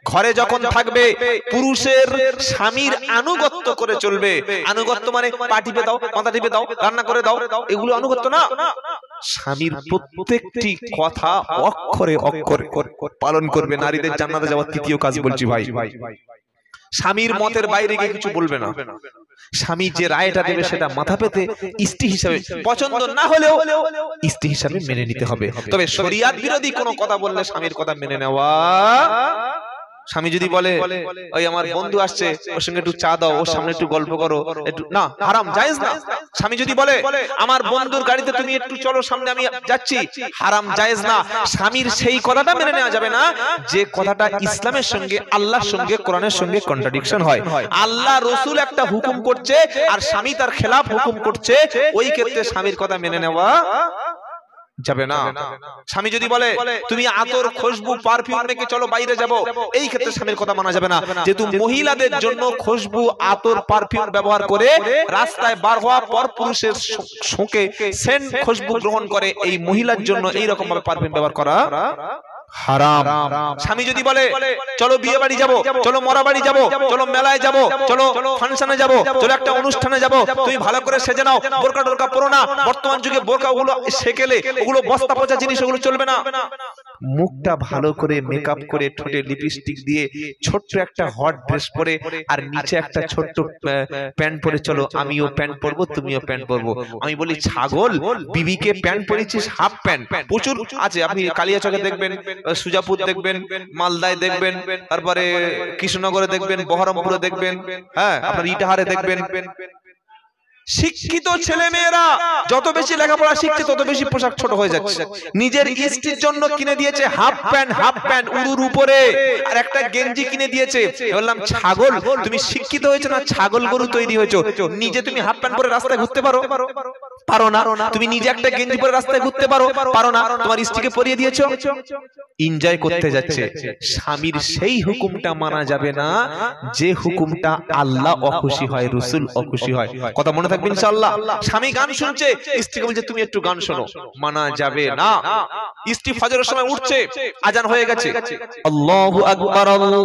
ঘরে যখন থাকবে পুরুষের স্বামীর আনুগত্য করে চলবে। আনুগত্য মানে পা টিপে দাও, মাথা টিপে দাও, রান্না করে দাও, এগুলো আনুগত্য না। স্বামীর প্রত্যেকটি কথা অক্ষরে অক্ষরে পালন করবে। নারীদের জান্নাতে যাওয়ার তৃতীয় কাজ বলছি ভাই, স্বামীর মতের বাইরে গিয়ে কিছু বলবে না। স্বামী যে রায়টা দেবে সেটা মাথা পেতে স্ত্রী হিসাবে, পছন্দ না হলেও স্ত্রী হিসাবে মেনে নিতে হবে। তবে শরিয়াত বিরোধী কোনো কথা বললে স্বামীর কথা মেনে নেওয়া। স্বামী যদি বলে ওই আমার বন্ধু আসছে, ওর সঙ্গে একটু চা দাও, ওর সামনে একটু গল্প করো, একটু না, হারাম, জায়েজ না। স্বামী যদি বলে আমার বন্ধুর গাড়িতে তুমি একটু চলো সামনে, আমি যাচ্ছি, হারাম, জায়েজ না। স্বামীর সেই কথাটা মেনে নেওয়া যাবে না যে কথাটা ইসলামের সঙ্গে, আল্লাহর সঙ্গে, কোরআনের সঙ্গে কন্ট্রাডিকশন হয়। আল্লাহ রাসূল একটা হুকুম করছে আর স্বামী তার খেলাফ হুকুম করছে, ওই ক্ষেত্রে স্বামীর কথা মেনে নেওয়া যাবে না। স্বামী যদি বলে তুমি আতর, খুশবু, পারফিউম মেখে চলো বাইরে যাবো, এই ক্ষেত্রে স্বামীর কথা মানা যাবে না। যেহেতু মহিলাদের জন্য খুশবু, আতর, পারফিউম ব্যবহার করে রাস্তায় বার হওয়ার পর পুরুষের শোকে সেন্ট খুশবু গ্রহণ করে, এই মহিলার জন্য এই রকম ভাবে পারফিউম ব্যবহার করা হারাম। স্বামী যদি বলে চলো বিয়ে বাড়ি যাবো, চলো মরা বাড়ি যাবো, চলো মেলায় যাবো, চলো ফাংশনে যাবো, চলো একটা অনুষ্ঠানে যাবো, তুমি ভালো করে সেজে নাও, বোরকা টোরকা পরো না। বর্তমান যুগে বোরকা ওগুলো সেকেলে, ওগুলো বস্তা পচা জিনিস, ওগুলো চলবে না। মুখটা ভালো করে মেকআপ করে, ঠোঁটে লিপস্টিক দিয়ে, ছোট্ট একটা হট ড্রেস পরে আর নিচে একটা ছোট্ট প্যান্ট পরে চলো, আমিও প্যান্ট পরবো, তুমিও প্যান্ট পরবো। আমি বলি ছাগল, বিবিকে প্যান্ট পরেছিস হাফ প্যান্ট, প্রচুর আছে। আপনি কালিয়াচকে দেখবেন, সুজাপুর দেখবেন, মালদায় দেখবেন, তারপরে কৃষ্ণনগরে দেখবেন, বহরমপুরে দেখবেন, হ্যাঁ আপনার ইটাহারে দেখবেন। শিক্ষিত ছেলে মেয়েরা যত বেশি লেখাপড়া শিখছে তত বেশি পোশাক ছোট হয়ে যাচ্ছে। নিজের স্ত্রীর জন্য কিনে দিয়েছে হাফ প্যান্ট উড়ুর উপরে, আর একটা গেঞ্জি কিনে দিয়েছে। বললাম ছাগল, তুমি শিক্ষিত হয়েছো না ছাগল গরু তৈরি হয়েছো? নিজে তুমি হাফ প্যান্ট পরে রাস্তায় ঘুরতে পারো? পারো না। তুমি নিজে একটা গেঞ্জি পরে রাস্তায় ঘুরতে পারো? পারো না। তোমার স্ত্রীকে পরিয়ে দিয়েছো, এনজয় করতে যাচ্ছে। স্বামীর সেই হুকুমটা মানা যাবে না যে হুকুমটা আল্লাহ অখুশি হয়, রাসূল অখুশি হয়। কথা মনে থাকবে ইনশাআল্লাহ। স্বামী গান শুনছে, স্ত্রীকে বলছে তুমি একটু গান শোনো, মানা যাবে না। স্ত্রী ফজরের সময় উঠছে, আজান হয়ে গেছে, আল্লাহু আকবার, আল্লাহু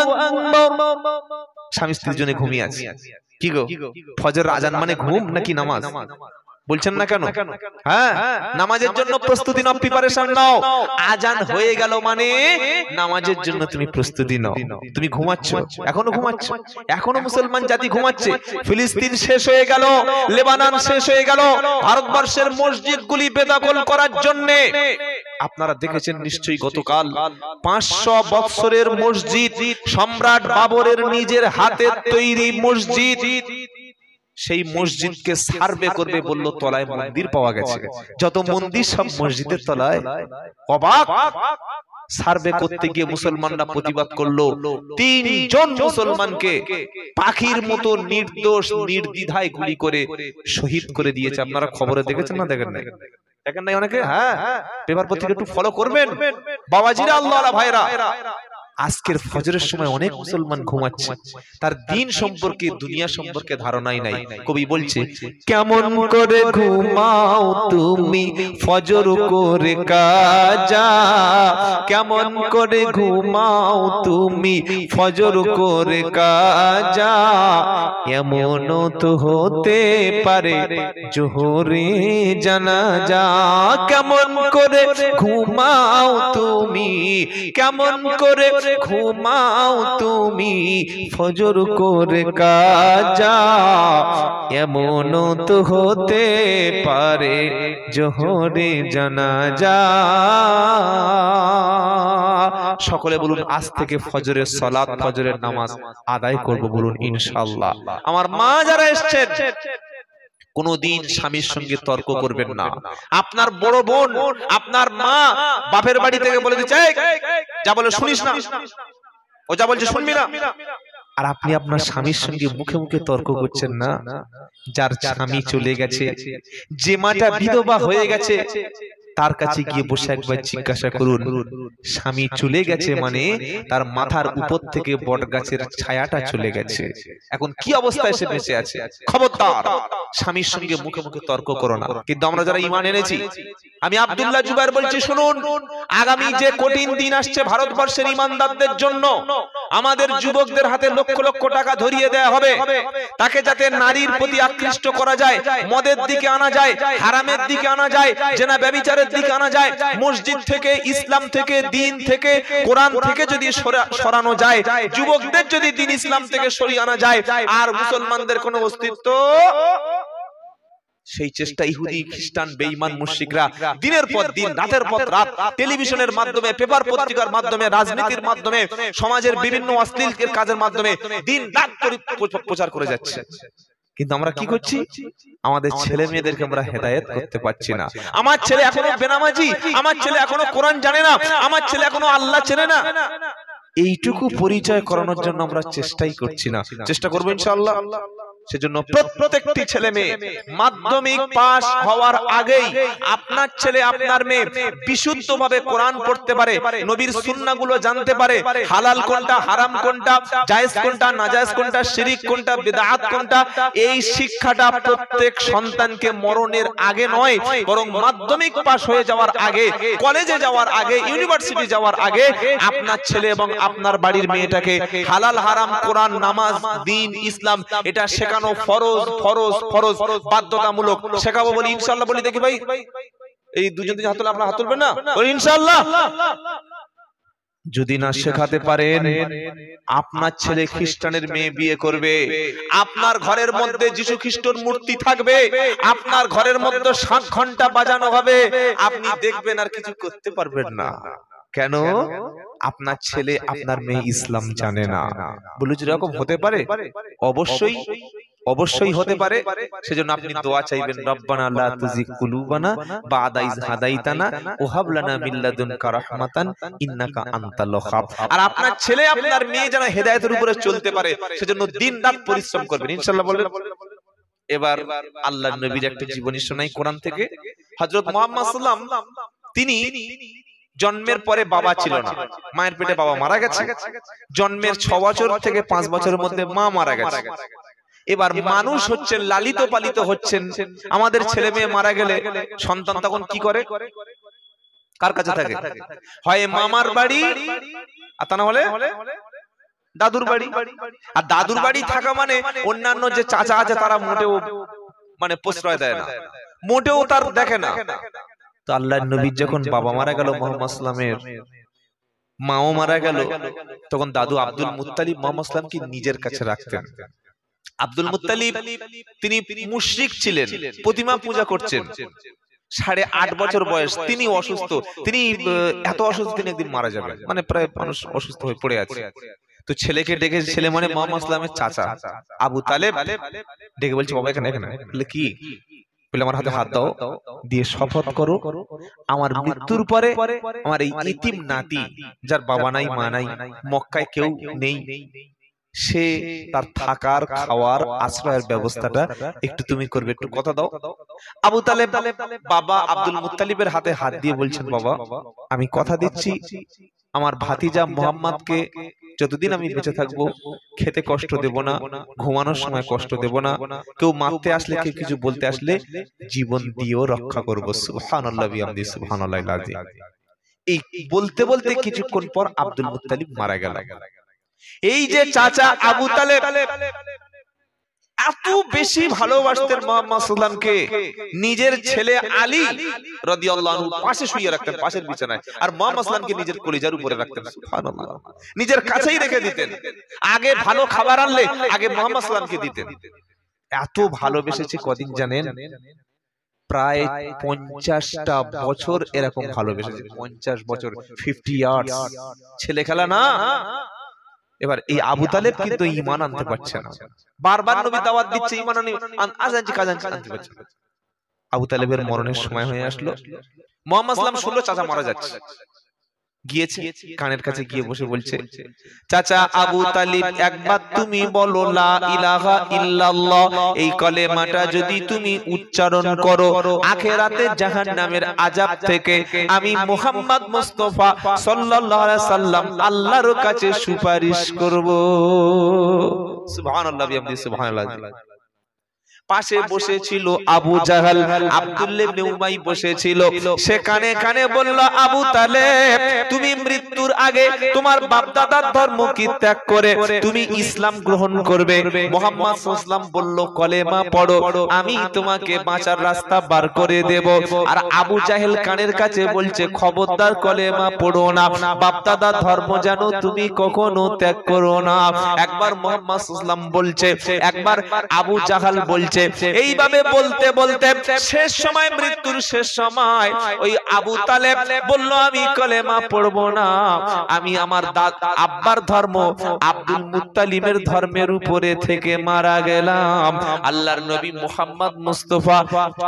আকবার, স্বামী স্ত্রীর জন্য ঘুমিয়ে আছে। কি গো, ফজর আজান মানে ঘুম নাকি নামাজ? বলছেন না কেন? হ্যাঁ, নামাজের জন্য প্রস্তুতি নাও, প্রিপারেশন নাও। আজান হয়ে গেল মানে নামাজের জন্য তুমি প্রস্তুতি নাও। তুমি ঘুমাচ্ছ, এখনো ঘুমাচ্ছ, এখনো মুসলমান জাতি ঘুমাচ্ছে। ফিলিস্তিন শেষ হয়ে গেল, লেবানন শেষ হয়ে গেল, ভারতবর্ষের মসজিদগুলি বেদখল করার জন্য। আপনারা দেখেছেন নিশ্চয়ই গতকাল 500 বছরের মসজিদ, সম্রাট বাবরের নিজের হাতের তৈরি মসজিদ, সেই মসজিদকে সার্ভে করবে বলল, তলায় মন্দির পাওয়া গেছে। যত মন্দির সব মসজিদের তলায়। অবাক! সার্ভে করতে গিয়ে মুসলমানরা প্রতিবাদ করলো। 3 জন মুসলমানকে পাখির মতো নির্দোষ নির্দ্বিধায় গুলি করে শহীদ করে দিয়েছে। আপনারা খবরে দেখেছেন না? দেখেন নাই? দেখেন নাই অনেকে? হ্যাঁ, পেপার পত্রিকা একটু ফলো করবেন বাবাজিরা, আল্লাহওয়ালা ভাইরা। আজকের ফজরের সময় অনেক মুসলমান ঘুমাচ্ছে, তার দিন সম্পর্কে, দুনিয়া সম্পর্কে ধারণাই নাই। কবি বলছে, কেমন করে ঘুমাও তুমি ফজর করে কাজা, কেমন করে ঘুমাও তুমি ফজর করে কাজা, এমন তো হতে পারে জোহরে জানাজা। কেমন করে ঘুমাও তুমি, কেমন করে ঘুমাও তুমি ফজর করে কাজা, এমন তো হতে পারে জোহরে জানাজা। সকলে বলুন আজ থেকে ফজরের সালাত, ফজরের নামাজ আদায় করব, বলুন ইনশাআল্লাহ। আমার মা যারা এসেছেন, কোনদিন স্বামীর সঙ্গে তর্ক করবেন না। আপনার বড় বোন, আপনার মা বাপের বাড়ি থেকে বলে দিচ্ছে যা বলে শুনিস না, ও যা বলছে শুনবি না। আর আপনি আপনার স্বামীর সঙ্গে মুখে মুখে তর্ক করছেন না। যার স্বামী চলে গেছে, যে মাটা বিধবা হয়ে গেছে, তার কাছে গিয়ে বসে একবার জিজ্ঞাসা করুন, স্বামী চলে গেছে মানে তার মাথার উপর থেকে বট গাছের ছায়াটা চলে গেছে, এখন কি অবস্থায় সে বেঁচে আছে? খবরদার স্বামীর সঙ্গে মুখে মুখে তর্ক করো না। কিন্তু আমরা যারা ঈমান এনেছি, আমি আব্দুল্লাহ জুবায়ের বলছি, শুনুন, আগামী যে কঠিন দিন আসছে ভারতবর্ষের ঈমানদারদের জন্য, আমাদের যুবকদের হাতে লক্ষ লক্ষ টাকা ধরিয়ে দেয়া হবে, তাকে যাতে নারীর প্রতি আকৃষ্ট করা যায়, মদের দিকে আনা যায়, হারামের দিকে আনা যায়, জেনা ব্যভিচারের দিকে আনা যায়, মসজিদ থেকে, ইসলাম থেকে, দিন থেকে, কোরআন থেকে যদি সরানো যায়, যুবকদের যদি দিন ইসলাম থেকে সরিয়ে আনা যায়, আর মুসলমানদের কোনো অস্তিত্ব, সেই চেষ্টা ইহুদি, খ্রিস্টান, বেঈমান, মুশরিকরা দিনের পর দিন, রাতের পর রাত টেলিভিশনের মাধ্যমে, পেপার পত্রিকার মাধ্যমে, রাজনীতির মাধ্যমে, সমাজের বিভিন্ন অশ্লীল কাজের মাধ্যমে দিন রাত প্রচার করে যাচ্ছে। কিন্তু আমরা কি করছি? আমাদের ছেলে মেয়েদেরকে আমরা হেদায়েত করতে পারছি না। আমার ছেলে এখনো বেনামাজি, আমার ছেলে এখনো কোরআন জানে না, আমার ছেলে এখনো আল্লাহ চেনে না। এইটুকু পরিচয় করানোর জন্য আমরা চেষ্টাই করছি না। চেষ্টা করবো ইনশাআল্লাহ। সেজন্য প্রত্যেকটি ছেলে মেয়ে মাধ্যমিক পাস হওয়ার আগেই আপনার ছেলে, আপনার মেয়ে বিশুদ্ধভাবে কোরআন পড়তে পারে, নবীর সুন্নাহগুলো জানতে পারে, হালাল কোনটা, হারাম কোনটা, জায়েজ কোনটা, নাজায়েজ কোনটা, শিরক কোনটা, বিদআত কোনটা, এই শিক্ষাটা প্রত্যেক সন্তানকে মরণের আগে নয়, বরং মাধ্যমিক পাস হয়ে যাওয়ার আগে, কলেজে যাওয়ার আগে, ইউনিভার্সিটি যাওয়ার আগে আপনার ছেলে এবং আপনার বাড়ির মেয়েটাকে হালাল, হারাম, কোরআন, নামাজ, দ্বীন, ইসলাম এটা শেখানো ফরজ, ফরজ, ফরজ, বাধ্যতামূলক শেখাবো বলি ইনশাআল্লাহ। বলি দেখি ভাই, এই দুজন হাত তুলে, আপনারা হাত তুলবেন না? বলি ইনশাআল্লাহ। যদি না শেখাতে পারেন, আপনার ছেলে খ্রিস্টানের মেয়ে বিয়ে করবে, আপনার ঘরের মধ্যে যিশু খ্রিস্টর মূর্তি থাকবে, আপনার ঘরের মধ্যে 7 ঘন্টা বাজানো হবে, আপনি দেখবেন আর কিছু করতে পারবেন না। কেন? আপনার ছেলে, আপনার মেয়ে ইসলাম জানে না। বলে যেরকম হতে পারে, অবশ্যই অবশ্যই হতে পারে। সেজন্য আপনি দোয়া চাইবেন, রব্বানা লা তুজিগ কুলুবানা বা'দা ইয হাদাইতানা ওয়া হাব লানা মিন লাদুনকা রাহমাতান ইন্নাকা আনতাল ওয়াহ্হাব। আর আপনার ছেলে, আপনার মেয়ে যেন হেদায়েতের উপরে চলতে পারে, সেজন্য দিন-রাত পরিশ্রম করবেন ইনশাআল্লাহ। বলেন। এবার আল্লাহর নবীর একটা জীবনী শোনাই কোরআন থেকে। হযরত মুহাম্মদ সাল্লাল্লাহু আলাইহি ওয়াসাল্লাম, তিনি জন্মের পরে বাবা ছিল না, মায়ের পেটে বাবা মারা গেছে। জন্মের 6 বছর থেকে 5 বছরের মধ্যে মা মারা গেছে। এবার মানুষ হচ্ছেন, লালিত পালিত হচ্ছেন। আমাদের ছেলে মেয়ে মারা গেলে সন্তান তখন কি করে? কার কাছে থাকে? হয় মামার বাড়ি, আর তা না হলে দাদুর বাড়ি। আর দাদুর বাড়ি থাকা মানে অন্যান্য যে চাচা আছে তারা মোটেও মানে প্রশ্রয় দেয় না, মোটেও তার দেখে না। তো আল্লাহর নবী যখন বাবা মারা গেল, মুহাম্মদ সাল্লামের মাও মারা গেল, তখন দাদু আব্দুল মুত্তালিব মুহাম্মদ সাল্লামকে নিজের কাছে রাখতেন। আব্দুল মুত্তালিব তিনি মুশরিক ছিলেন, প্রতিমা পূজা করছেন। 8.5 বছর বয়স, তিনি অসুস্থ। তিনি এত অসুস্থ, তিনি একদিন মারা যাবেন, মানে প্রায় মানুষ অসুস্থ হয়ে পড়ে আছে। তো ছেলেকে ডেকে, ছেলে মানে মুহাম্মদ সাল্লামের চাচা আবু তালেব, ডেকে বলছে, বাবা এখানে এখানে। বলে কি? বলে আমার হাতে হাত দাও, দিয়ে শপথ করো আমার মৃত্যুর পরে আমার এই ইতিম নাতি, যার বাবা নাই মা নাই, মক্কায় কেউ নেই, সে তার থাকার, খাওয়ার, আশ্রয়ের ব্যবস্থাটা একটু তুমি করবে, একটু কথা দাও। আবু তালেব বাবা আব্দুল মুত্তালিবের হাতে হাত দিয়ে বলছেন, বাবা আমি কথা দিচ্ছি আমার ভাতিজা মুহাম্মদকে যতদিন আমি বেঁচে থাকবো খেতে কষ্ট দেব না, ঘুমানোর সময় কষ্ট দেব না, কেউ মারতে আসলে, কেউ কিছু বলতে আসলে জীবন দিয়েও রক্ষা করব। সুবহানাল্লাহ বিহামদি সুবহানাল্লাহিল আযীম। এই বলতে বলতে কিছুক্ষণ পর আব্দুল মুত্তালিব মারা গেল। এই যে চাচা আবু তালেব এত বেশি ভালোবাসতেন মুহাম্মদ সাল্লামকে, নিজের ছেলে আলী রাদিয়াল্লাহু আনহু পাশে শুইয়ে রাখতেন, পাশের বিছানায়, আর মুহাম্মদ সাল্লামকে নিজের কলিজার উপরে রাখতেন। সুবহানাল্লাহ, নিজের কাছেই রেখে দিতেন। আগে ভালো খাবার আনলে আগে মুহাম্মদ সাল্লামকে দিতেন। এত ভালোবেসেছে কদিন জানেন? প্রায় 50টা বছর এরকম ভালোবেসেছে। 50 বছর, 50 ইয়ার্স। ছেলে খেলা না। এবার এই আবু তালেব কিন্তু ঈমান আনতে পারছে না, বারবার নবী দাওয়াত দিচ্ছে, ঈমান আনতে পারছে না। আবু তালেবের মরণের সময় হয়ে আসলো, মুহাম্মদ সাল্লাল্লাহু আলাইহি ওয়াসাল্লাম শুনলো চাচা মারা যাচ্ছে। গিয়েছে, কানের কাছে গিয়ে বসে বলছে, চাচা আবু তালিব, একবার তুমি বলো লা ইলাহা ইল্লাল্লাহ, এই কলেমাটা যদি তুমি উচ্চারণ করো, আখিরাতে জাহান্নামের আযাব থেকে আমি মুহাম্মদ মুস্তাফা সাল্লাল্লাহু আলাইহি সাল্লাম আল্লাহর কাছে সুপারিশ করব। সুবহানাল্লাহ বিহামদি সুবহানাল্লাহ। পাশে বসেছিল আবু জাহাল, আব্দুল্লাহ ইবনে উমাই বসেছিল, সে কানে কানে বলল, আবু তালেব, তুমি মৃত্যুর আগে তোমার বাপ দাদার ধর্ম কি ত্যাগ করে তুমি ইসলাম গ্রহণ করবে? মুহাম্মদ সাল্লাল্লাহু আলাইহি ওয়াসাল্লাম বলল, কলেমা পড়ো, আমি তোমাকে বাঁচার রাস্তা বার করে দেব। আর আবু জাহেল কানের কাছে বলছে, খবরদার কলেমা পড়ো না, বাপ দাদার ধর্ম যেন তুমি কখনো ত্যাগ করো না। একবার মুহাম্মদ সাল্লাল্লাহু আলাইহি ওয়াসাল্লাম বলছে, একবার আবু জাহাল বলছে। এইভাবে বলতে বলতে শেষ সময়, মৃত্যুর শেষ সময়, ওই আবু তালেব বলল, আমি কলেমা পড়ব না, আমি আমার আব্বার ধর্ম আব্দুল মুত্তালিবের ধর্মের উপরে থেকে মারা গেলাম। আল্লাহর নবী মুহাম্মদ মুস্তাফা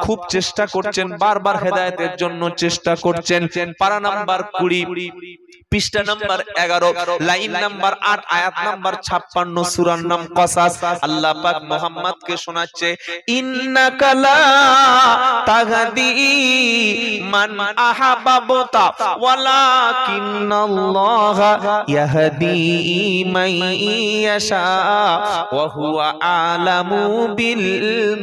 খুব চেষ্টা করছেন, বারবার হেদায়েতের জন্য চেষ্টা করছেন। পারা নাম্বার 20, পৃষ্ঠা নাম্বার 11, লাইন নাম্বার 8, আয়াত নাম্বার 56, সূরার নাম কসাস। আল্লাহ পাক মুহাম্মদকে শোনাচ্ছে, ইন্নাকা লা তাহদি মান আহাবাবতা ওয়ালাকিন্নাল্লাহা ইয়াহদি মান ইয়াশা ওয়া হুয়া আলামু বিল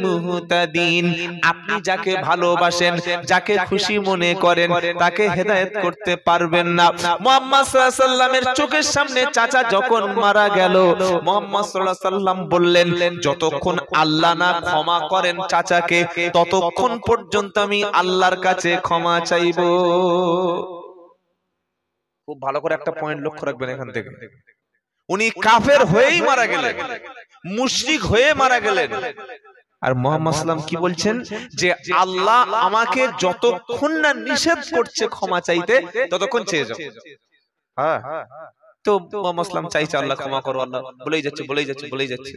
মুহতাদিন। আপনি যাকে ভালোবাসেন, যাকে খুশি মনে করেন, তাকে হেদায়েত করতে পারবেন না। মুহাম্মদ সাল্লাল্লাহু আলাইহি সাল্লামের চোখের সামনে চাচা যখন মারা গেল, মুহাম্মদ সাল্লাল্লাহু আলাইহি সাল্লাম বললেন, যতক্ষণ আল্লাহ না ক্ষমা করেন চাচাকে, ততক্ষণ পর্যন্ত আমি আল্লাহর কাছে ক্ষমা চাইব। খুব ভালো করে একটা পয়েন্ট লক্ষ্য রাখবেন এখান থেকে। উনি কাফের হয়েই মারা গেলেন, মুশরিক হয়ে মারা গেলেন। আর মুহাম্মদ সাল্লাল্লাহু আলাইহি সাল্লাম কি বলছেন, যে আল্লাহ আমাকে যতক্ষণ না নিষেধ করছে ক্ষমা চাইতে, ততক্ষণ চেয়ে যাও। হ্যাঁ, তো মুহাম্মদ সাল্লাল্লাহু আলাইহি সাল্লাম চাইছে, আল্লাহ ক্ষমা করো, আল্লাহ বলেই যাচ্ছে বলেই যাচ্ছে বলেই যাচ্ছে।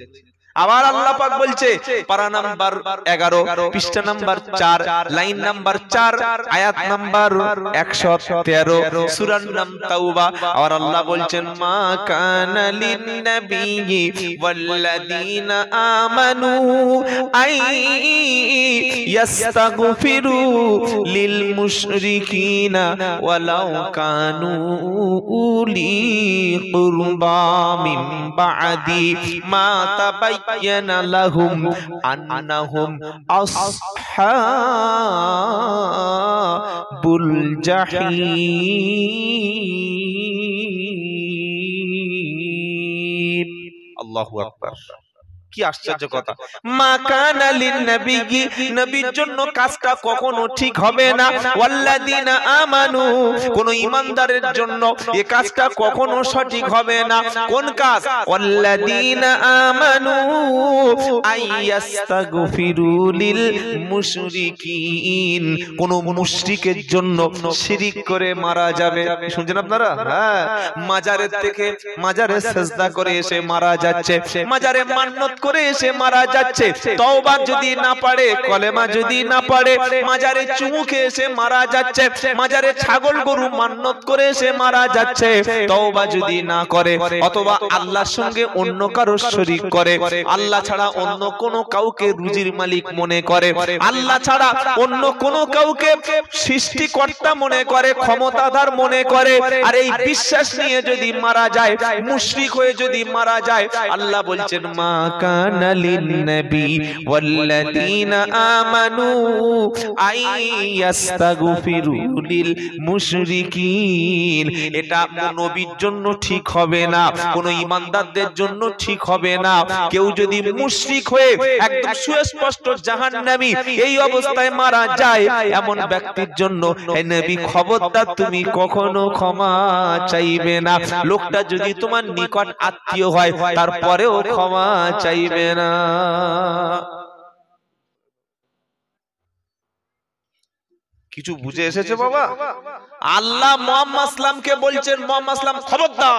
আবার আল্লাহ পাক বলছে, পারা নাম্বার 11, পৃষ্ঠা নাম্বার 4, লাইন নাম্বার 4, আয়াত নাম্বার 113, সূরার নাম তাওবা। আর আল্লাহ বলছেন, মা কানা লিন নাবিয়্যি ওয়াল্লাযীনা আমানু আই ইয়াস্তাগফিরু লিল মুশরিকিনা ওয়ালাউ কানু উলি কুরবা মিন বা'দি মা তাবায়্যানা লাহুম আন্নাহুম আসহাবুল জাহিম। আল্লাহু আকবার। কি আশ্চর্য কথা! মা কানা লিন নবিয়্যি, নবীর জন্য কাজটা কখনো ঠিক হবে না। ওয়াল্লাযীনা আমানু, কোন ঈমানদারের জন্য এই কাজটা কখনো সঠিক হবে না। কোন কাজ? ওয়াল্লাযীনা আমানু আইয়াস্তাগফিরু লিল মুশরিকিন, কোন মুশরিকের জন্য শিরিক করে মারা যাবে। শুনছেন আপনারা? হ্যাঁ, মাজারের থেকে মাজারে সিজদা করে এসে মারা যাচ্ছে, মাজারে মান্নত করে এসে মারা যাচ্ছে, তওবা যদি না পারে, কলেমা যদি না পারে, মাজারে চুমু খেয়ে এসে মারা যাচ্ছে, মাজারে ছাগল গরু মান্নত করে এসে মারা যাচ্ছে, তওবা যদি না করে, অথবা আল্লাহর সঙ্গে অন্য কারো শরীক করে, আল্লাহ ছাড়া অন্য কোন কাউকে রুজির মালিক মনে করে, আল্লাহ ছাড়া অন্য কোন কাউকে সৃষ্টিকর্তা মনে করে, ক্ষমতাধর মনে করে, আর এই বিশ্বাস নিয়ে যদি মারা যায়, মুশরিক হয়ে যদি মারা যায়, আল্লাহ বলছেন, মা কানা লিন নবী ওয়াল্লাযীনা আমানু আইয়াস্তাগফিরু লিল মুশরিকিন। এটা নবীর জন্য ঠিক হবে না, কোন ঈমানদারদের জন্য ঠিক হবে না। কেউ যদি মুশরিক হয়ে একদম সুস্পষ্ট জাহান্নামী এই অবস্থায় মারা যায়, এমন ব্যক্তির জন্য হে নবী খবরদার তুমি কখনো ক্ষমা চাইবে না। লোকটা যদি তোমার নিকট আত্মীয় হয়, তারপরেও ক্ষমা চাইবে না। কিছু বুঝে এসেছে বাবা? আল্লাহ মুহাম্মদ সাল্লামকে বলছেন, মুহাম্মদ সাল্লাম খবরদার,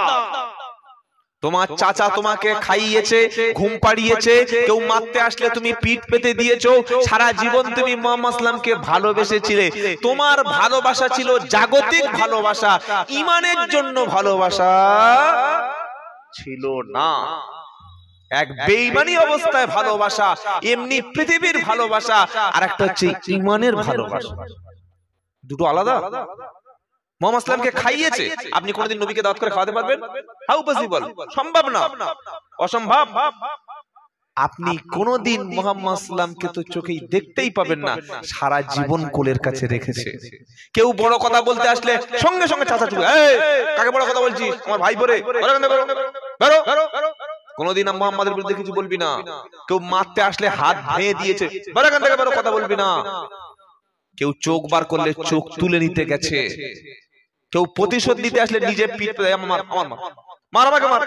তোমার চাচা তোমাকে খাইয়েছে, ঘুম পাড়িয়েছে, কেউ মারতে আসলে তুমি পিঠ পেতে দিয়েছো, সারা জীবন তুমি মুহাম্মদ সাল্লামকে ভালোবেসেছিলে। তোমার ভালোবাসা ছিল জাগতিক ভালোবাসা, ঈমানের জন্য ভালোবাসা ছিল না। এক বেঈমানি অবস্থায় ভালোবাসা, এমনি পৃথিবীর ভালোবাসা, আর একটা হচ্ছে ঈমানের ভালোবাসা, দুটো আলাদা। মুহাম্মদ সাল্লামকে খাইয়েছে, আপনি কোনদিন নবীকে দাওয়াত করে খাওয়াতে পারবেন? How possible? সম্ভব না, অসম্ভব। আপনি কোনদিন মুহাম্মদ সাল্লামকে তো চোখেই দেখতেই পাবেন না, সারা জীবন কোলের কাছে রেখেছে। কেউ বড় কথা বলতে আসলে সঙ্গে সঙ্গে চাচা চুলে, এই কাকে বড় কথা বলছিস, আমার ভাই বরে, বেরো। কোনদিন মুহাম্মাদের বিরুদ্ধে কিছু বলবি না। কেউ মারতে আসলে হাত ভেঙে দিয়েছে, বেরো এখান থেকে, বেরো, কথা বলবি না। কেউ চোখ বার করলে চোখ তুলে নিতে গেছে। কেউ প্রতিশোধ নিতে আসলে নিজে পিঠ পেতে, মার আমাকে, মার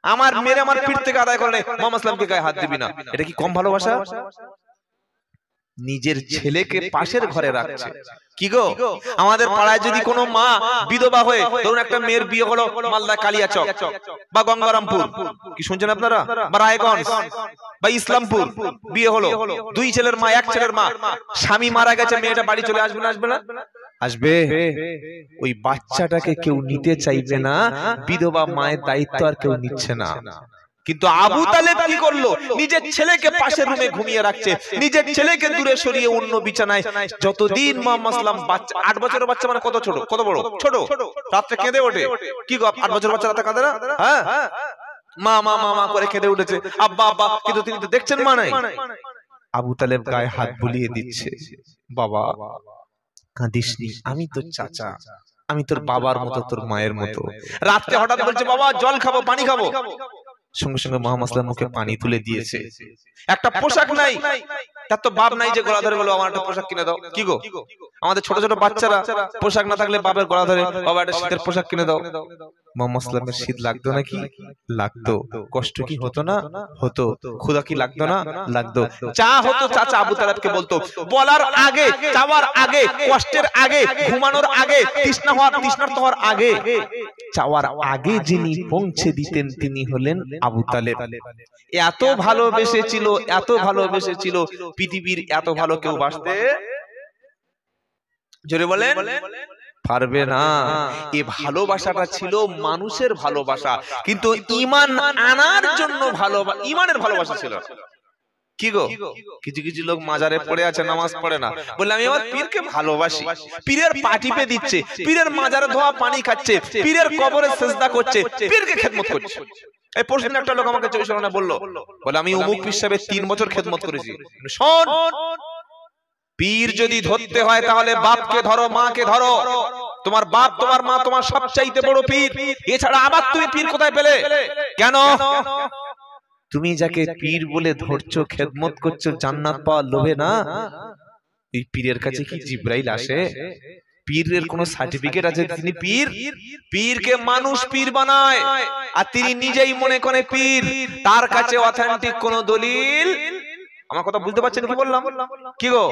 আমার মেরে আমার পিঠ থেকে আদায় করে, মুহাম্মদ সাল্লামকে গায়ে হাত দিবি না। এটা কি কম ভালোবাসা? নিজের ছেলেকে পাশের ঘরে রাখছে। কি গো, আমাদের পাড়ায় যদি কোনো মা বিধবা হয়ে, ধরুন একটা মেয়ের বিয়ে হলো মালদা কালিয়াচক বা গঙ্গারামপুর, কি শুনছেন আপনারা, বা রায়গঞ্জ বা ইসলামপুর, বিয়ে হলো, দুই ছেলের মা, এক ছেলের মা, স্বামী মারা গেছে, মেয়েটা বাড়ি চলে আসবে না? আসবে না? আসবে। ওই বাচ্চাটাকে কেউ নিতে চাইবে না, বিধবা মায়ের দায়িত্ব আর কেউ নিচ্ছে না। কিন্তু আবু তালেব কি করলো? নিজের ছেলেকে পাশের রুমে ঘুমিয়ে রাখছে, নিজের ছেলেকে দূরে সরিয়ে অন্য বিছানায়। যতদিন মুহাম্মদ সাল্লাম, বাচ্চা 8 বছরের বাচ্চা মানে কত ছোট, কত বড়, ছোট, রাতে কেঁদে ওঠে। কি গো, 8 বছরের বাচ্চা রাতে কাঁদে না? হ্যাঁ, মা মা মা করে কেঁদে উঠেছে, আব্বা আব্বা, কিন্তু তিনি তো দেখছেন মা নাই। আবু তালেব গায়ে হাত বুলিয়ে দিচ্ছে, বাবা কাঁদিসনি, আমি তোর চাচা, আমি তোর বাবার মতো, তোর মায়ের মতো। রাতে হঠাৎ বলছে, বাবা জল খাবো, পানি খাবো। সঙ্গে সঙ্গে মুহাম্মদ সাল্লাল্লাহু আলাইহি ওয়াসাল্লাম মুখে পানি তুলে দিয়েছে। একটা পোশাক নাই, তার তো বাপ নাই যে গলা ধরে বলো আমার একটা পোশাক কিনে দাও। কি গো, আমাদের ছোট ছোট বাচ্চারা পোশাক না থাকলে বাবার গলা ধরে, বাবা একটা শীতের পোশাক কিনে দাও। মুহাম্মদ সাল্লাল্লাহু আলাইহি ওয়াসাল্লামের শীত লাগতো নাকি? লাগতো। কষ্ট কি হতো না? হতো। ক্ষুধা কি লাগতো না? লাগতো। চা হতো, চাচা আবু তালেবকে বলতো, বলার আগে, চাওয়ার আগে, কষ্টের আগে, ঘুমানোর আগে, তৃষ্ণার্ত হওয়ার আগে, চাওয়ার আগে যিনি পৌঁছে দিতেন তিনি হলেন আবু তালেব। এত ভালোবেসেছিল, এত ভালোবেসেছিল, পৃথিবীর এত ভালো কেউ বাসতে জোরে বলেন পারবে না। এই ভালোবাসাটা ছিল মানুষের ভালোবাসা, কিন্তু ঈমান আনার জন্য ভালোবাসা, ঈমানের ভালোবাসা ছিল। কি গো, কিছু কিছু লোক মাজারে পড়ে আছে, নামাজ পড়ে না, বলে আমি আমার পীরকে ভালোবাসি, পীরের পা টিপে দিচ্ছে, পীরের মাজারে ধোয়া পানি খাচ্ছে, পীরের কবরে সিজদা করছে, পীরকে খেদমত করছে। এই পরশুদিন একটা লোক আমাকে চব্বিশ ঘন্টা বললো, বলে আমি অমুক পীর সাহেবের 3 বছর খেদমত করেছি। শোন, পীর যদি ধরতে হয় তাহলে বাপকে ধরো, মাকে ধরো। তোমার বাপ, তোমার মা তোমার সবচাইতে বড় পীর, এছাড়া আবার তুমি পীর কোথায় পেলে? কেন? তুমি যাকে পীর বলে ধরছো, খেদমত করছো, জান্নাত পাওয়ার লোভে না? এই পীরের কাছে কি জিবরাইল আসে? পীরের কোন সার্টিফিকেট আছে তিনি পীর? পীরকে মানুষ পীর বানায়, আর তিনি নিজেই মনে করে পীর। তার কাছে অথেন্টিক কোন দলিল, আমার কথা বুঝতে পারছেন কি বললাম? কি গো,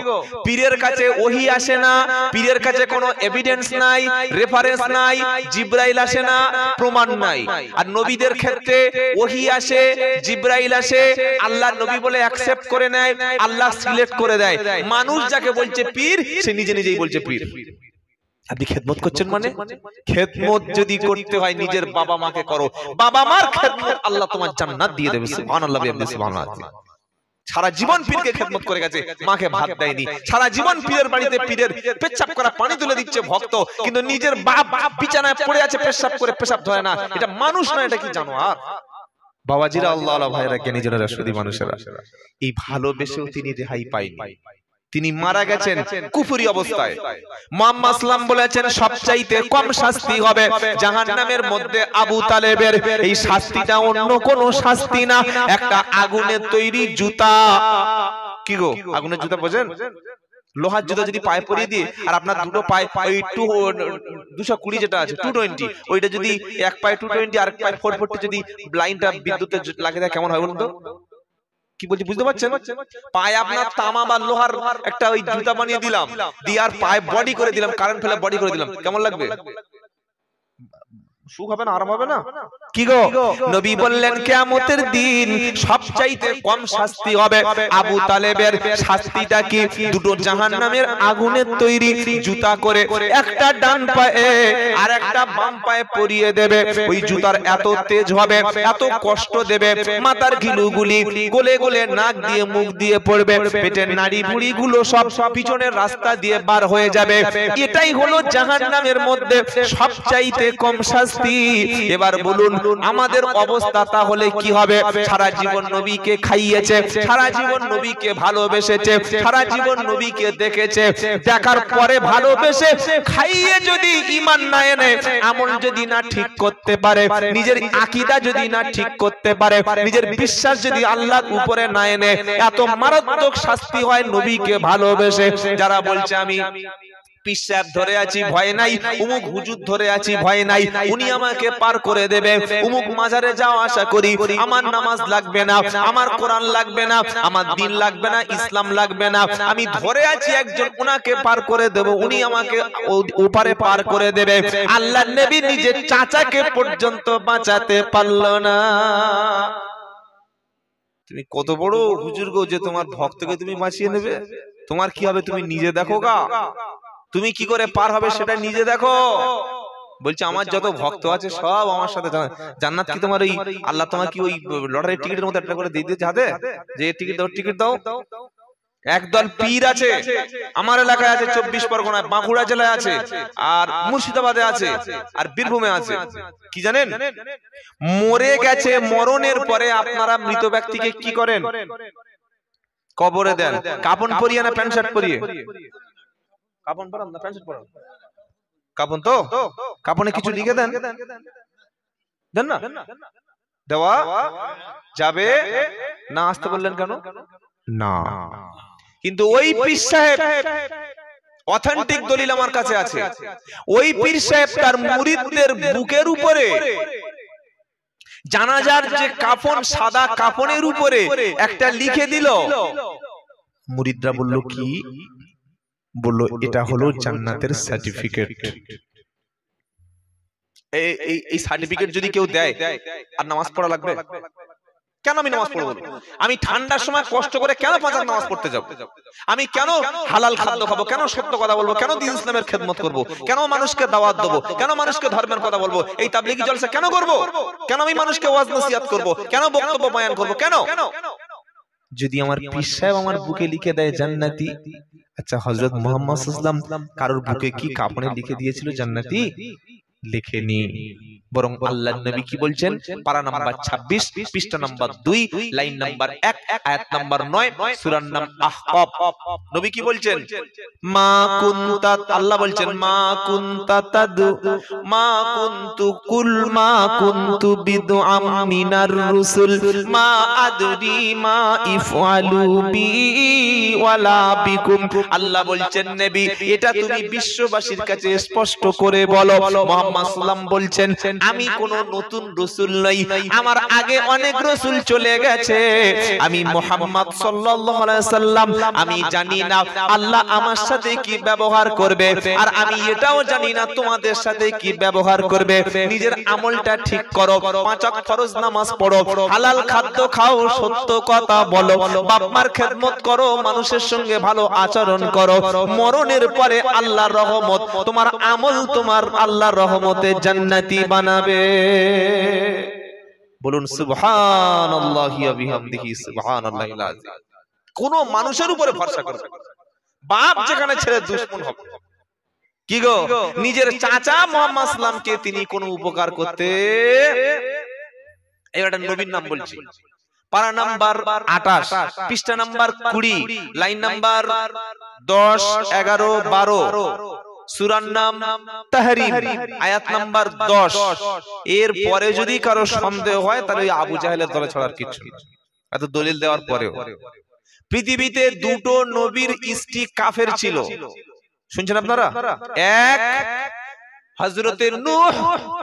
পীরের কাছে ওহী আসে না, পীরের কাছে কোনো এভিডেন্স নাই, রেফারেন্স নাই, জিবরাইল আসে না, প্রমাণ নাই। আর নবীদের ক্ষেত্রে ওহী আসে, জিবরাইল আসে, আল্লাহর নবী বলে অ্যাকসেপ্ট করে নেয়, আল্লাহ সিলেক্ট করে দেয়। মানুষ যাকে বলছে পীর, সে নিজে নিজেই বলছে পীর। আপনি খেদমত করছেন মানে? খেদমত যদি করতে হয় নিজের বাবা মাকে করো, বাবা মার খেদমত আল্লাহ তোমার জান্নাত দিয়ে দেবে। সুবহানাল্লাহ, সুবহানাল্লাহ। সারা জীবন পীরকে খেদমত করে গেছে, মাকে ভাত দেয়নি, সারা জীবন পীরের বাড়িতে পীরের পেচ্ছাপ করা পানি তুলে দিচ্ছে ভক্ত, কিন্তু নিজের বাপ বিছানায় পড়ে আছে, পেশাব করে পেশাব ধরে না। এটা মানুষ না, এটা কি জানোয়ার? বাবাজিরা, আল্লাহ আল্লাহ ভাইরা, জ্ঞানী জনেরা, সুধী মানুষেরা, এই ভালোবেসেও তিনি রেহাই পাইনি। তিনি মারা গেছেন কুফরি অবস্থায়। মুহাম্মদ সাল্লাল্লাহু বলেছেন সবচাইতে কম শাস্তি হবে জাহান্নামের মধ্যে আবু তালেবের। এই শাস্তিটা অন্য কোন শাস্তি না, একটা আগুনের তৈরি জুতা। কি গো, আগুনের জুতা বোঝেন? লোহার জুতা যদি পায়ে পরিয়ে দিয়ে, আর আপনার দুটো পায়ে ওই 220 যেটা আছে 220, ওইটা যদি এক পায়ে 220 আর এক পায়ে 440 যদি লাইনটা বিদ্যুতে লাগিয়ে দেয়, কেমন হয় বলুন তো? কি বলছি বুঝতে পারছেন? পায়ে আপনার তামা বা লোহার একটা ওই জুতা বানিয়ে দিলাম, দিয়ে আর পায়ে বডি করে দিলাম, কারেন্ট ফেলে বডি করে দিলাম, কেমন লাগবে? সুখ হবে না, আরাম হবে না? কি গো নবী বললেন কিয়ামতের দিন সবচাইতে কম শাস্তি হবে আবু তালেবের শাস্তিটা কি দুটো জাহান্নামের আগুনের তৈরি জুতা করে একটা ডান পায়ে আর একটা বাম পায়ে পরিয়ে দেবে ওই জুতার এত তেজ হবে এত কষ্ট দেবে মাথার ঘিলুগুলি গলে গলে নাক দিয়ে মুখ দিয়ে পড়বে পেটের নাড়ি ভুঁড়ি গুলো সব পিছনের রাস্তা দিয়ে বার হয়ে যাবে এটাই হলো জাহান্নামের মধ্যে সবচাইতে কম শাস্তি এবার বলুন আমাদের অবস্থা তাহলে কি হবে সারা জীবন নবীকে খাইয়েছে সারা জীবন নবীকে ভালোবেসেছে সারা জীবন নবীকে দেখেছে দেখার পরে ভালোবেসে খাইয়ে যদি ঈমান না এনে আমল যদি না ঠিক করতে পারে নিজের আকীদা যদি না ঠিক করতে পারে নিজের বিশ্বাস যদি আল্লাহর উপরে না এনে এত মারাত্মক শাস্তি হয় নবীকে ভালোবেসে যারা বলছে আমি পীর সাহেব ধরে আছি ভয় নাই উমুক হুজুর ধরে আছি ভয় নাই উনি আমাকে পার করে দেবে উমুক মাজারে যাও আশা করি আমার নামাজ লাগবে না আমার কোরআন লাগবে না আমার দিন লাগবে না ইসলাম লাগবে না আমি ধরে আছি একজন উনাকে পার করে দেব উনি আমাকে ওপারে পার করে দেবে আল্লাহর নবী নিজের চাচাকে পর্যন্ত বাঁচাতে পারল না তুমি কত বড় হুজুর গো যে তোমার ভক্তকে তুমি বাঁচিয়ে নেবে তোমার কি হবে তুমি নিজে দেখো গা তুমি কি করে পার হবে সেটা নিজে দেখো বলছে আমার যত ভক্ত আছে সব আমার সাথে জান্নাত কি তোমার ওই আল্লাহ তোমার কি ওই লটারির টিকিটের মতো একটা করে দিয়ে দিয়েছে হাতে যে টিকিট দাও একদল পীর আছে আমার এলাকায় আছে 24 পরগনায় বাঁকুড়া জেলায় আছে আর মুর্শিদাবাদে আছে আর বীরভূমে আছে কি জানেন মরে গেছে মরণের পরে আপনারা মৃত ব্যক্তিকে কি করেন কবরে দেন কাফন পরিয়ে না প্যান্ট শার্ট পরিয়ে কাপন পরান না প্যান্ট শার্ট পরান কাপন তো কাপনে কিছু লিখে দেন দেন না দেওয়া যাবে না আসতে বললেন কেন না কিন্তু ওই পীর সাহেব অথেন্টিক দলিল আমার কাছে আছে ওই পীর সাহেব তার মুরিদদের বুকের উপরে জানাজার যে কাফন সাদা কাফনের উপরে একটা লিখে দিল মুরিদরা বলল কি বললো এটা হলো জান্নাতের সার্টিফিকেট এই সার্টিফিকেট যদি কেউ দেয় আর নামাজ পড়া লাগবে কেন আমি নামাজ পড়বো আমি ঠান্ডার সময় কষ্ট করে কেন পাঁচ ওয়াক্ত নামাজ পড়তে যাব আমি কেন হালাল খাদ্য খাবো কেন সত্য কথা বলবো কেন দ্বীন ইসলামের খেদমত করব কেন মানুষকে দাওয়াত দেবো কেন মানুষকে ধর্মের কথা বলবো এই তাবলীগি জলসা কেন করব কেন আমি মানুষকে ওয়াজ নসিহত করব কেন বক্তব্য বয়ান করব কেন যদি আমার পীর সাহেব আমার বুকে লিখে দেয় জান্নাতি আচ্ছা হযরত মুহাম্মদ সাল্লাল্লাহু আলাইহি ওয়াসাল্লাম কারোর বুকে কি কাফনে লিখে দিয়েছিল জান্নাতি লিখেনি বরং আল্লাহর নবী কি বলছেন পারা নাম্বার 26 পৃষ্ঠা নাম্বার 2 লাইন নাম্বার 1 আয়াত নাম্বার 9 সূরার নাম আহকাব নবী কি বলছেন মা কুনতা আল্লাহ বলছেন মা কুনতা তাদু মা কুনতু কুল মা কুনতু বিদআম মিনার রাসূল মা আদরি মা ইফআলু বি ওয়ালা বিকুম আল্লাহ বলছেন নবী এটা তুমি বিশ্ববাসীর কাছে স্পষ্ট করে বলো মুহাম্মদ সাল্লাম বলছেন আমি কোন নতুন রাসূল নই আমার আগে অনেক রাসূল চলে গেছে আমি মুহাম্মদ সাল্লাল্লাহু আলাইহি সাল্লাম আমি জানি না আল্লাহ আমার সাথে কি ব্যবহার করবে আর আমি এটাও জানি না তোমাদের সাথে কি ব্যবহার করবে নিজের আমলটা ঠিক করো পাঁচ ওয়াক্ত ফরজ নামাজ পড়ো হালাল খাদ্য খাও সত্য কথা বলো বাপ মার খেদমত করো মানুষের সঙ্গে ভালো আচরণ করো মরণের পরে আল্লাহর রহমত তোমার আমল তোমার আল্লাহর রহমতে জান্নাতি বানাবে বলুন সুবহানাল্লাহি ওয়া বিহামদিহি সুবহানাল্লাহিল আযীম কোন মানুষের উপরে ভরসা করবে বাপ যেখানে ছেলে দুশমন হবে কি গো নিজের চাচা মুহাম্মদ সাল্লামকে তিনি কোন উপকার করতে এবারে নবীর নাম বলছি পারা নাম্বার 28 পৃষ্ঠা নাম্বার 20 লাইন নাম্বার 10 11 12 সূরার নাম তাহরিম আয়াত নাম্বার 10 এর পরে যদি কারো সন্দেহ হয় তাহলে আবু জাহেলের দলে ছড়ার কিছু এত দলিল দেওয়ার পরেও পৃথিবীতে দুটো নবীর স্ত্রী কাফের ছিল শুনছেন আপনারা এক হযরতে নূহ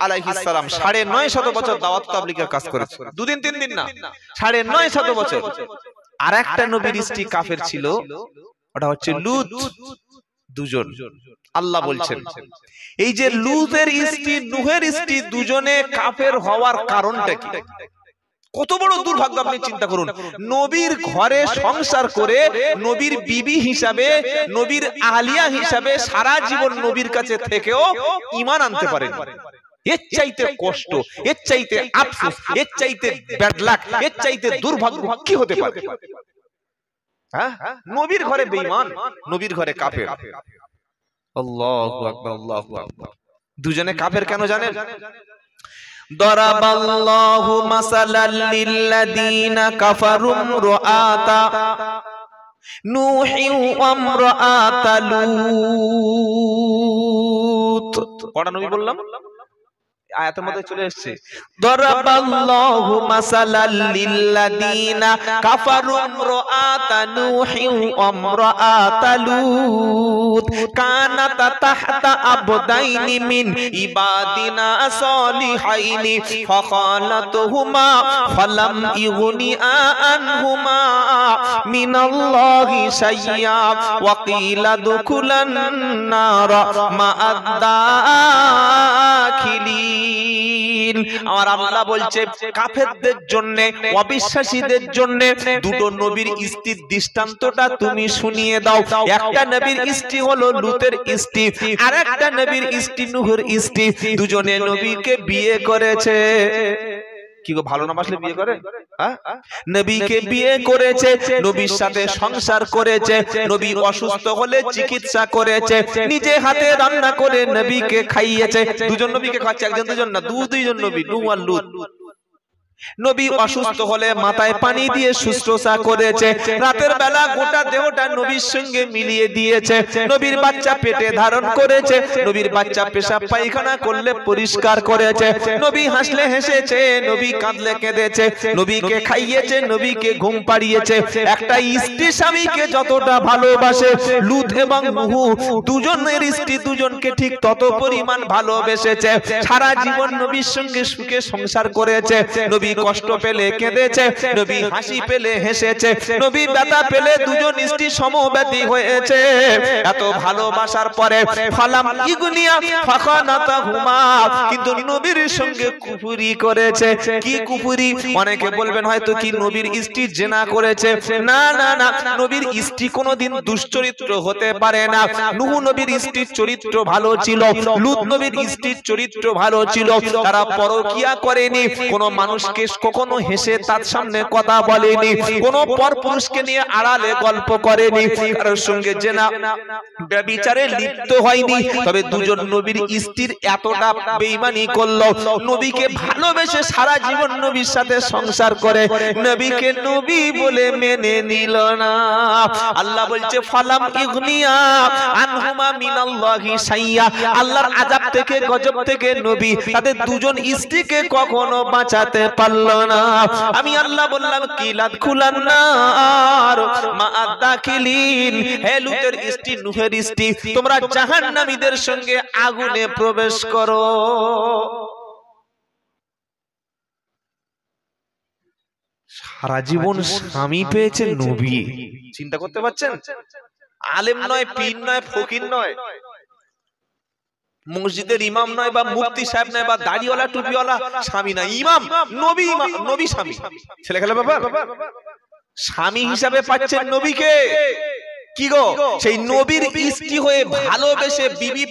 আলাইহিস সালাম 950 বছর দাওয়াত তাবলীগের কাজ করেছে দুদিন তিন দিন না 950 বছর আর একটা নবীর স্ত্রী কাফের ছিল ওটা হচ্ছে লূত দুজন। আল্লাহ বলছেন এই যে লূতের স্ত্রী নূহের স্ত্রী দুজনে কাফের হওয়ার কারণটা কি? কত বড় দুর্ভাগ্য আপনি চিন্তা করুন। নবীর ঘরে সংসার করে নবীর বিবি হিসাবে, নবীর আলিয়া হিসাবে সারা জীবন নবীর কাছে থেকেও ঈমান আনতে পারেন। এর চাইতে কষ্ট, এর চাইতে আফসোস, এর চাইতে ব্যাড লাক, এর চাইতে দুর্ভাগ্য কি হতে পারে? হ্যাঁ, নবীর ঘরে বেঈমান, নবীর ঘরে কাফের। আল্লাহু আকবার, আল্লাহু আকবার। দুজনে কাফের কেন জানেন? দরাবাল্লাহু মাসালাল লিল্লাযীনা কাফারু ইমরাআতা নূহি ওয়া ইমরাআতা লূত। কটা নবী বললাম? আয়াতের মধ্যে চলে এসেছে দরাবাল্লাহু মাসালাল লিল্লাযীনা কাফারু ইমরাআতা নূহি ওয়া ইমরাআতা লূত কানাতা তাহতা আবদাইনি মিন ইবাদিনা সালিহাইনি ফাখালাতুহুমা ফালাম ইগনিআ আনহুমা মিনাল্লাহি শাইয়্যা ওয়া কিলা দুকুলান নার মা'আদ দাখিলিন। আমার আল্লাহ বলছে কাফেরদের জন্য, অবিশ্বাসীদের জন্য দুটো নবীর স্ত্রীর দৃষ্টান্তটা তুমি শুনিয়ে দাও। একটা নবীর স্ত্রী হলো লূতের স্ত্রী, আর একটা নবীর স্ত্রী নূহের স্ত্রী। দুজনে নবীকে বিয়ে করেছে। কি গো, ভালো না বাসলে বিয়ে করে? নবীকে বিয়ে করেছে, নবীর সাথে সংসার করেছে, নবী অসুস্থ হলে চিকিৎসা করেছে, নিজে হাতে রান্না করে নবীকে খাইয়েছে। দুজন নবীকে খাচ্ছে, একজন দুজন না, দুইজন নবী, নূহ আর লূত। নবী অসুস্থ হলে মাথায় পানি দিয়ে শুশ্রূষা করেছে, রাতের বেলা গোটা দেহটা নবীর সঙ্গে মিলিয়ে দিয়েছে। নবীর বাচ্চা পেটে ধারণ করেছে, নবীর বাচ্চা পেশাব পায়খানা করলে পরিষ্কার করেছে। নবী হাসলে হেসেছে, নবী কাঁদলে কেঁদেছে, নবীকে খাইয়েছে, নবীকে ঘুম পাড়িয়েছে। একটা স্ত্রী স্বামীকে যতটা ভালোবাসে, লূত এবং নূহ দুজনের স্ত্রী দুজনকে ঠিক তত পরিমাণ ভালোবেসেছে। সারা জীবন নবীর সঙ্গে সুখে সংসার করেছে। নবী কষ্ট পেলে কেঁদেছে, নবী হাসি পেলে হেসেছে, নবী ব্যথা পেলে দুজন স্ত্রী সমব্যথী হয়েছে। এত ভালোবাসার পরে ফালাম ইগনিয়া ফাখানাতাহুমা, কিন্তু নবীর সঙ্গে কুফরি করেছে। কি কুফরি? অনেকে বলবেন হয়তো কি নবীর স্ত্রী জিনা করেছে। না না না, নবীর স্ত্রী কোনোদিন দুশ্চরিত্র হতে পারে না। নূহ নবীর স্ত্রীর চরিত্র ভালো ছিল, লূত নবীর স্ত্রীর চরিত্র ভালো ছিল। তারা পরকিয়া করেনি, কোন মানুষকে কখনো হেসে তার সামনে কথা বলেনি, কোন পরপুরুষকে নিয়ে আড়ালে গল্প করেনি, কারোর সঙ্গে জিনা ব্যভিচারে লিপ্ত হয়নি। তবে দুজন নবীর স্ত্রীর এতটা বেঈমানি করলো, নবীকে ভালোবেসে সারা জীবন নবীর সাথে সংসার করে নবীকে নবী বলে মেনে নিল না। আল্লাহ বলছে ফালাম ইগনিয়া আনহুমা মিনাল্লাহি শাইয়্যা, আল্লাহর আযাব থেকে, গজব থেকে নবী তাদের দুজন স্ত্রীকে কখনো বাঁচাতে পারলো না। আমি আল্লাহ বললাম কিলাত খুলান নার মা'আদ দাখিলিন, হে লূতের স্ত্রী, নূহের স্ত্রী, তোমরা জাহান্নামীদের সঙ্গে আগুনে প্রবেশ করো। সারা জীবন স্বামী পেয়েছে নবী, চিন্তা করতে পারছেন? আলেম নয়, পীর নয়, ফকির নয়, মসজিদের ইমাম নয়, বা মুফতি সাহেব নয়, বা দাড়িওয়ালা টুপিওয়ালা স্বামী না, ইমাম নবী, নবী স্বামী। ছেলে খেলা বাবা, স্বামী হিসাবে পাচ্ছেন নবীকে। কি গো, সেই নবীর স্ত্রী হয়ে ভালোবেসে বিবি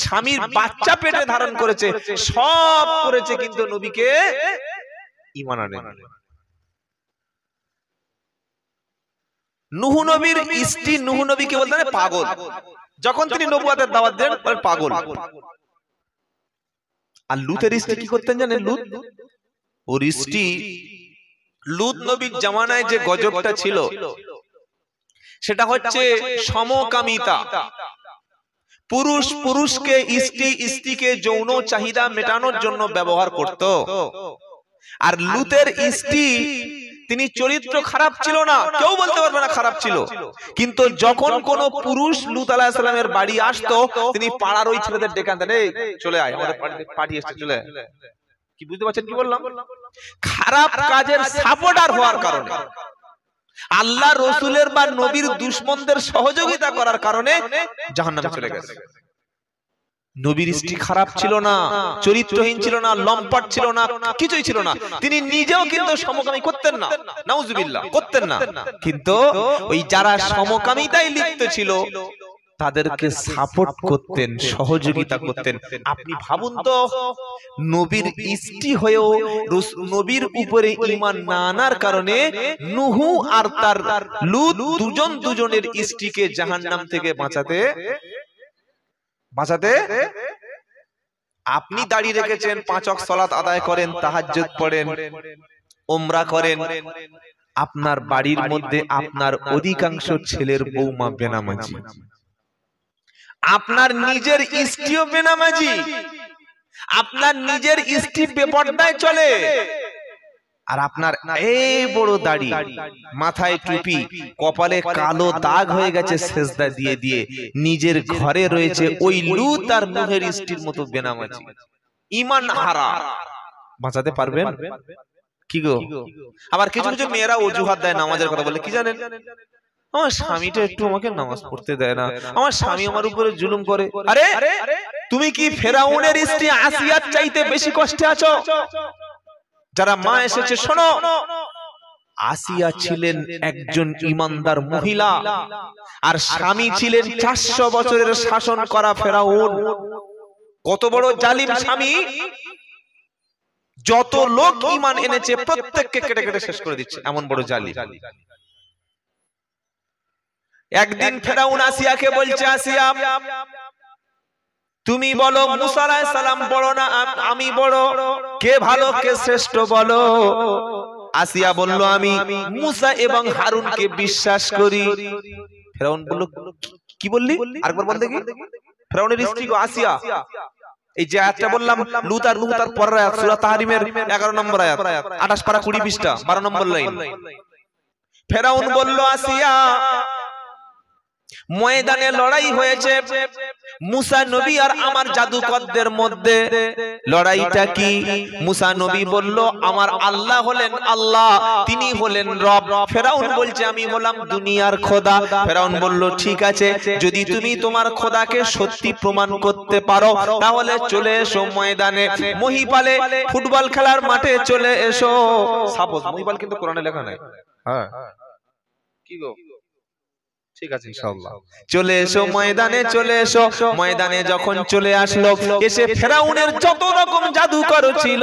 স্বামীর বাচ্চা পেটে ধারণ করেছে, সব করেছে, কিন্তু নবীকে ঈমান আনে। নূহ নবীর স্ত্রী নূহ নবীকে বলতেন পাগল। যখন তিনি নবুয়তের দাওয়াত দেন বলেন পাগল। আর লূতের স্ত্রী কি করতেন জানেন? লূত, ওর স্ত্রী, লূত নবীর জামানায় যে গজবটা ছিল সেটা হচ্ছে সমকামিতা। পুরুষ পুরুষকে, স্ত্রী স্ত্রীকে যৌন চাহিদা মেটানোর জন্য ব্যবহার করত। আর লূতের স্ত্রী, তিনি চরিত্র খারাপ ছিল না, কেউ বলতে পারবে না খারাপ ছিল, কিন্তু যখন কোন পুরুষ লূত আলাইহিস সালামের বাড়ি আসতো, তিনি পাড়ার ওই ছেলেদের ডেকে আনতেন, এই চলে আয়, আমাদের পার্টি এসেছে, চলে আয়। কি বুঝতে পারছেন কি বললাম? খারাপ কাজের সাপোর্টার হওয়ার কারণে। আল্লাহ রসুলের বা নবীর দুশমনদের সহযোগিতা করার কারণে জাহান্নামে চলে গেছে। নবীর স্ত্রী খারাপ ছিল না, চরিত্রহীন ছিল না, লম্পট ছিল না, কিছুই ছিল না। তিনি নিজেও কিন্তু সমকামী করতেন না, নাউজুবিল্লাহ, করতেন না। কিন্তু ওই যারা সমকামিতায় লিপ্ত ছিল তাদেরকে সাপোর্ট করতেন, সহযোগিতা করতেন। আপনি ভাবুন তো, নবীর স্ত্রী হয়েও নবীর উপরে ঈমান না আনার কারণে নূহ আর তার লূত দুজনের স্ত্রীকে জাহান্নাম থেকে বাঁচাতে আপনি দাঁড়িয়ে রেখেছেন, 5 ওয়াক্ত সালাত আদায় করেন, তাহাজ্জুদ পড়েন, উমরা করেন। আপনার বাড়ির মধ্যে আপনার অধিকাংশ ছেলের বৌমা বেনামাজি, আপনার নিজের স্ত্রীও বেনামাজি, আপনার নিজের স্ত্রী বেপরদায় চলে, আর আপনার এই বড় দাড়ি, মাথায় টুপি, কপালে কালো দাগ হয়ে গেছে সেজদা দিয়ে দিয়ে, নিজের ঘরে রয়েছে ওই লূত আর নূহের স্ত্রীর মতো বেনামাজি, ঈমান হারা। বাঁচাতে পারবেন কি গো? আবার কিছু কিছু মেয়েরা অজুহাত দেয় নামাজের কথা বলে, কি জানেন, আমার স্বামীটা একটু আমাকে নামাজ পড়তে দেয় না, আমার স্বামী আমার উপরে জুলুম করে। আরে তুমি কি ফেরাউনের স্ত্রী আসিয়ার চাইতে বেশি কষ্টে আছো? যারা মা এসেছে শোনো, আসিয়া ছিলেন একজন ঈমানদার মহিলা, আর স্বামী ছিলেন 400 বছরের শাসন করা ফেরাউন। কত বড় জালিম স্বামী! যত লোক ঈমান এনেছে প্রত্যেককে কেটে কেটে শেষ করে দিচ্ছে, এমন বড় জালিম। একদিন ফেরাউন আসিয়াকে বলছে, আসিয়া তুমি বলো মুসা আলাইহিস সালাম বড় না আমি বড়, কে ভালো কে শ্রেষ্ঠ বলো? আসিয়া বলল, আমি মুসা এবং হারুনকে বিশ্বাস করি। ফেরাউন বলল, কি বললি? আরেকবার বল দেখি। ফেরাউনের স্ত্রী গো আসিয়া, এই যে আয়াতটা বললাম লূত আর নূহ তার পরের আয়াত, সূরা তাহরিমের 11 নম্বর আয়াত, 28 পারা 20 পৃষ্ঠা 12 নম্বর লাইন। ফেরাউন বলল, আসিয়া ময়দানে লড়াই হয়েছে মুসা নবী আর আমার জাদুকরদের মধ্যে। লড়াইটা কি? মুসা নবী বলল, আমার আল্লাহ হলেন আল্লাহ, তিনি হলেন রব। ফেরাউন বলছে, আমি হলাম দুনিয়ার খোদা। ফেরাউন বলল, ঠিক আছে, যদি তুমি তোমার খোদাকে সত্যি প্রমাণ করতে পারো তাহলে চলে এসো ময়দানে, মহিপালে ফুটবল খেলার মাঠে চলে এসো। সাপোজ মহিপাল কিন্তু কোরআনে লেখা নাই। হ্যাঁ কি গো, ঠিক আছে ইনশাআল্লাহ। চলে এসো ময়দানে, চলে এসো। ময়দানে যখন চলে আসলো, এসে ফেরাউনের যত রকম জাদুকর ছিল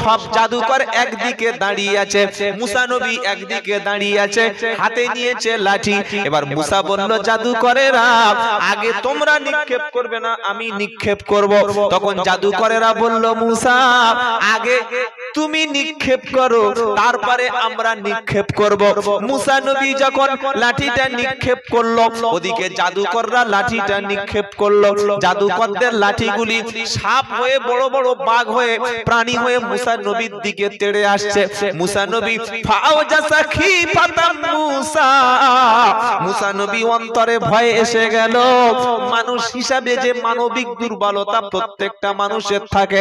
সব জাদুকর একদিকে দাঁড়িয়ে আছে, মুসা নবী একদিকে দাঁড়িয়ে আছে, হাতে নিয়েছে লাঠি। এবার মুসা বলল, জাদুকরেরা আগে তোমরা নিক্ষেপ করবে না, আমি নিক্ষেপ করব। তখন জাদুকরেরা বলল, মুসা আগে তুমি নিক্ষেপ করো, তারপরে আমরা নিক্ষেপ করব। মুসা নবী যখন লাঠিটা নিক্ষেপ করলো, ওদিকে জাদুকররা লাঠিটা নিক্ষেপ করলো। জাদুকরদের লাঠিগুলি সাপ হয়ে, বড় বড় বাঘ হয়ে, প্রাণী হয়ে মুসা নবীর দিকে তেড়ে আসছে। মুসা নবী ফাওজাসা খিফাতাম মুসা, মুসা নবী অন্তরে ভয় এসে গেল। মানুষ হিসাবে যে মানবিক দুর্বলতা প্রত্যেকটা মানুষের থাকে,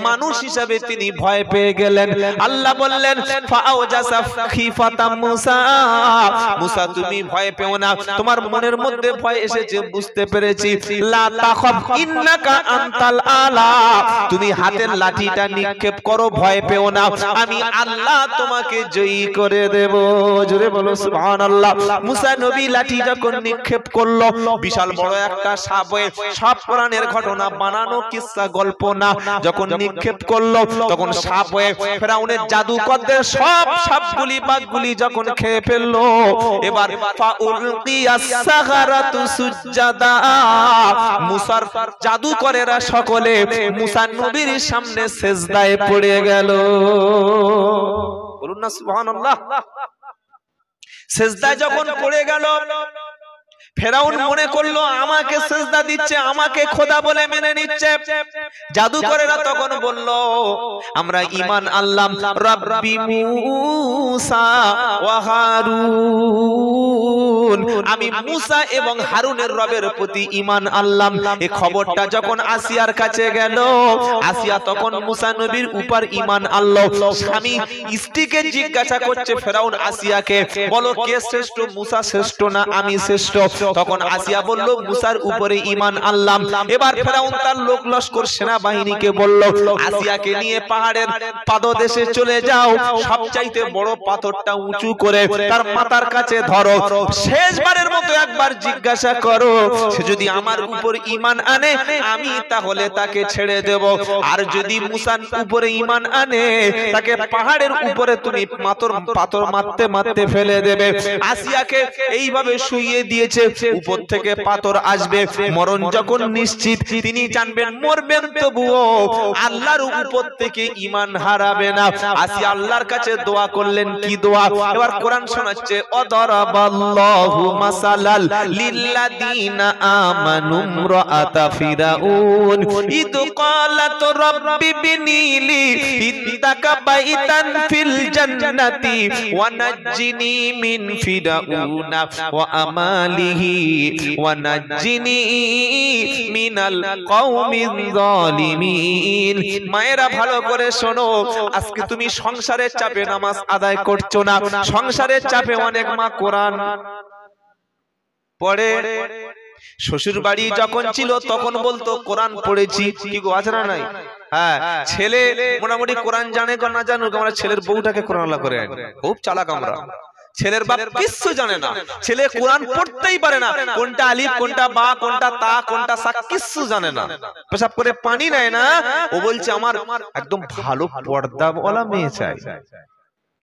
মানুষ হিসাবে তিনি ভয় পেয়ে গেলেন। আল্লাহ বললেন, ফাওজাসা খিফাতাম মুসা, মুসা তুমি ভয় পেও না, তোমার মনের মধ্যে ভয় এসেছে বুঝতে পেরেছি। লা তাখাফ ইন্নাকা আনতাল আলা, তুমি হাতের লাঠিটা নিক্ষেপ করো, ভয় পেও না, আমি আল্লাহ তোমাকে জয়ী করে দেব। জোরে বলো সুবহানাল্লাহ। মুসা নবী লাঠি যখন নিক্ষেপ করলো, বিশাল বড় একটা সাপ হয়ে, সব কোরআনের ঘটনা বানানো কিসসা গল্প না, যখন নিক্ষেপ করলো তখন সাপ হয়ে ফেরাউনের জাদুকরদের সব সাপগুলি বাঘগুলি যখন খেয়ে ফেললো। এবার ফাউলকিয়াস সাহারাতু সুজদা, মুসার জাদুকরেরা সকলে মুসা নবীর সামনে সিজদায় পড়ে গেল। বলুন না সুবহানাল্লাহ। সিজদায় যখন পড়ে গেল, ফেরাউন মনে করলো আমাকে সিজদা দিচ্ছে, আমাকে খোদা বলে মেনে নিচ্ছে। জাদুকরেরা তখন বলল, আমরা ঈমান আনলাম রাব্বি মূসা ওয়া হারুন, আমি মূসা এবং হারুনের রবের প্রতি ঈমান আনলাম। এই খবরটা যখন আসিয়ার কাছে গেল, আসিয়া তখন মূসা নবীর উপর ঈমান আনলো। স্বামী স্ত্রীকে জিজ্ঞাসা করছে ফেরাউন আসিয়াকে, বলো কে শ্রেষ্ঠ, মূসা শ্রেষ্ঠ না আমি শ্রেষ্ঠ? তখন আসিয়া বলল মূসার উপরে ঈমান আনলাম। এবার ফেরাউন তার লোক লস্কর সেনাবাহিনীকে বলল, আসিয়াকে নিয়ে পাহাড়ের পাদদেশে চলে যাও, সবচাইতে বড় পাথরটা উঁচু করে তার মাথার কাছে ধরো, শেষবারের মতো একবার জিজ্ঞাসা করো, সে যদি আমার উপর ঈমান আনে আমি তাহলে তাকে ছেড়ে দেব, আর যদি মূসার উপরে ঈমান আনে তাকে পাহাড়ের উপরে তুমি পাথর মারতে মারতে ফেলে দেবে। আসিয়াকে এইভাবে শুইয়ে দিয়েছে, উপর থেকে পাথর আসবে, মরণ যখন নিশ্চিত তিনি জানবেন মরবেন, তবুও আল্লাহর উপর থেকে ঈমান হারাবে না। আসিয়া আল্লাহর কাছে দোয়া করলেন, কি দোয়া? এবার কোরআন শোনাচ্ছে, অদরাবাল্লাহু মাসালাল লিল্লাযিনা আমানু ইমরাআতা ফিরাউন ইদ ক্বালাত রাব্বি বিনিলি ইন্দাকা বাইতান ফিল জান্নাতি ওয়া নাজ্জিনি মিন ফিরাউনা ওয়া আমালিহি ওয়া নাজ্জিনি মিনাল কওমিজ জালিমিন। মায়েরা ভালো করে শোনো, আজকে তুমি সংসারের চাপে নামাজ আদায় করছো না, সংসারের চাপে অনেক মা কোরআন পড়ে। শ্বশুর বাড়ি যখন ছিল তখন বলতো কোরআন পড়েছি, কি গো আছে না নাই? হ্যাঁ, ছেলে মোটামুটি কোরআন জানে না জানুক, আমরা ছেলের বউটাকে কোরআন আল্লাহ করে আনি, খুব চালাক আমরা। ছেলের বাপ কিছু জানে না, ছেলে কোরআন পড়তেই পারে না, কোনটা আলিফ কোনটা বা কোনটা তা কোনটা সা কিছু জানে না, পেশাব করে পানি নেয় না। ও বলছে আমার একদম ভালো পর্দাওয়ালা মেয়ে চাই।